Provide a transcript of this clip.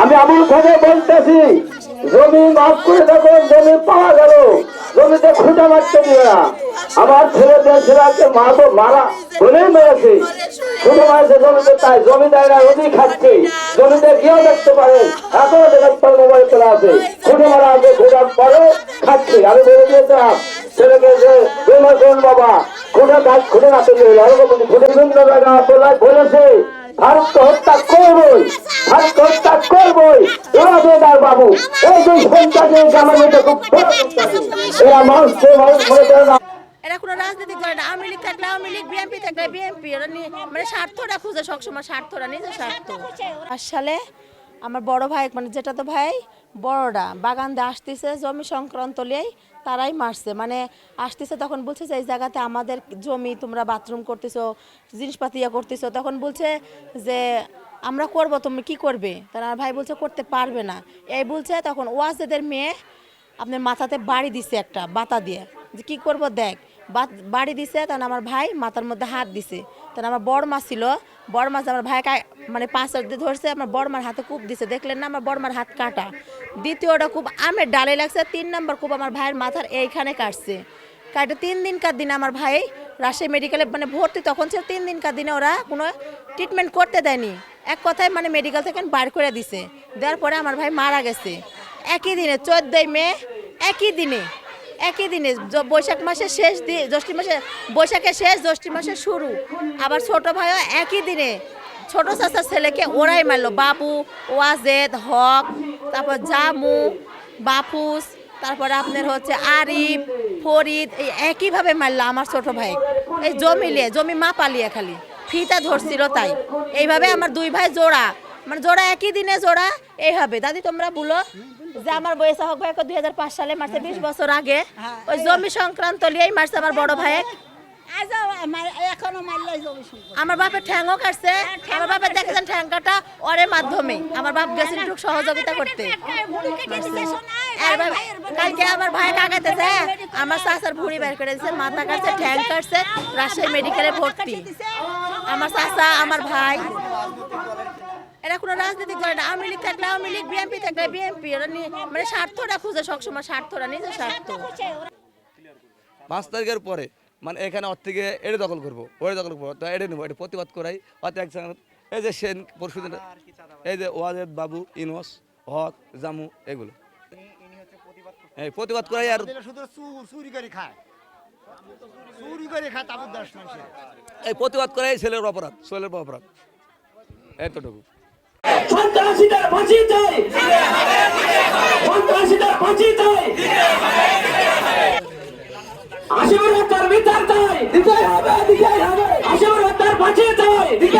আমি আমুল খানে বলতেছি, জমি মাফ করে দেখুন, জমি পাওয়া গেল, জমিতে খুঁটা মারতে দিবে না। আমার ছেলেদের ছেলেকে মারা বলেই মেরেছে, খুঁটা মারছে জমিতে, তাই জমিদাররা রোজই খাচ্ছে। জমিতে গিয়েও দেখতে পারেন, এখনো দেখতে মোবাইল তোলা আছে, খুঁটে মারা আছে, খুঁটার পরে খাচ্ছে। আমি বলে দিয়েছিলাম ছেলেকে যে বাবা খুঁটে কাজ খুঁটে না তৈরি হলো, খুঁটে বিভিন্ন জায়গায় বলেছে ভারতকে হত্যা করবই, ভারতকে হত্যা করবই। এরা বেদার বাবু, এই যে সন্তানের গ্রামের মধ্যে খুব এরা মানুষকে মনে করে না। এরা কোনো রাজনীতি করে না। আওয়ামী লীগ থাকলে আওয়ামী লীগ, বিএনপি থাকলে বিএনপি। ওরা মানে স্বার্থটা খুঁজে সবসময়, স্বার্থটা নিজের স্বার্থ। 5 সালে আমার বড় ভাই, মানে যেটা তো ভাই বড়রা বাগান দিয়ে আসতেছে জমি সংক্রান্ত লিয়েই তারাই মারছে। মানে আসতেছে তখন বলছে যে এই জায়গাতে আমাদের জমি, তোমরা বাথরুম করতেছো, জিনিসপাতি করতেছো। তখন বলছে যে আমরা করব, তুমি কি করবে? তারা ভাই বলছে করতে পারবে না। এই বলছে তখন ওয়াজেদের মেয়ে আপনার মাথাতে বাড়ি দিছে একটা বাতা দিয়ে, যে কী করবো দেখ, বাড়ি দিছে। তখন আমার ভাই মাথার মধ্যে হাত দিছে। তখন আমার বড় মা ছিল, বড় মা আমার ভাইকে মানে 5 দিয়ে ধরছে, আমার বড় মার হাতে কূপ দিছে। দেখলেন না আমার বড় মার হাত কাটা। দ্বিতীয়টা কূপ আমের ডালে লাগছে। 3 নম্বর কূপ আমার ভাইয়ের মাথার এইখানে কাটছে। কাটে 3 দিনকার দিনে আমার ভাই রাজশাহী মেডিকেলে মানে ভর্তি তখন ছিল। 3 দিনকার দিনে ওরা কোনো ট্রিটমেন্ট করতে দেয়নি, এক কথায় মানে মেডিকেল থেকে বার করে দিছে। দেওয়ার পরে আমার ভাই মারা গেছে একই দিনে, 14 মে। একই দিনে বৈশাখ মাসের শেষ দিন, জ্যৈষ্ঠ মাসে, বৈশাখের শেষ, জ্যৈষ্ঠ মাসের শুরু। আবার ছোট ভাইও একই দিনে ছোট চাচার ছেলেকে ওরাই মারলো। বাবু, ওয়াজেদ, হক, তারপর জামু, বাফুস, তারপরে আপনার হচ্ছে আরিফ, ফরিদ, এই একইভাবে মারলো আমার ছোট ভাই। এই জমি মা পালিয়ে খালি ফিতা ধরছিল তাই। এইভাবে আমার 2 ভাই জোড়া, মানে জোড়া একই দিনে জোড়া এইভাবে। দাদি তোমরা বলো যে আমার বয়স হক ভাইকে 2005 সালে মারছে, 20 বছর আগে ওই জমি সংক্রান্ত লিয়েই মারছে আমার বড় ভাই। আমার বাপের ঠ্যাংও কাটছে। আমার বাপের দেখেছেন ঠ্যাং কাটা ওরের মাধ্যমে। আমার বাপ গেছিল একটু সহযোগিতা করতে। কালকে আমার ভাই কাকাতেছে, আমার চাচার ভুঁড়ি বের করে দিচ্ছে, মাথা কাটছে, ঠ্যাং কাটছে, রাজশাহী মেডিকেলে ভর্তি। আমার চাচা, আমার ভাই। এরা কোনো রাজনীতি করে না। আওয়ামী লীগ থাকলে আওয়ামী লীগ, বিএনপি থাকলে বিএনপি। ওরা মানে স্বার্থটা খুঁজে সবসময়, স্বার্থটা নিজের স্বার্থ। 5 তারিখের পরে মানে এখানে ওর থেকে এড়ে দখল করবো, ওরে দখল করবো, তো এড়ে নেবো, এটা প্রতিবাদ করাই। হয়তো একসঙ্গে এই যে সেন পরশুদিন, এই যে ওয়াজেদ, বাবু, ইনোস, হক, জামু, এগুলো এই প্রতিবাদ করাই। আর শুধু চুরি করে খায়, চুরি করে খায় তাবুর দাস মানুষ। এই প্রতিবাদ করাই ছেলের অপরাধ, ছেলের অপরাধ, এতটুকু। সন্ত্রাসীদের ফাঁসি চাই, সন্ত্রাসীদের ফাঁসি চাই, আসামির হত্যার বিচার চাই, দিতে হবে, আসামির হত্যার ফাঁসি চাই, দিতে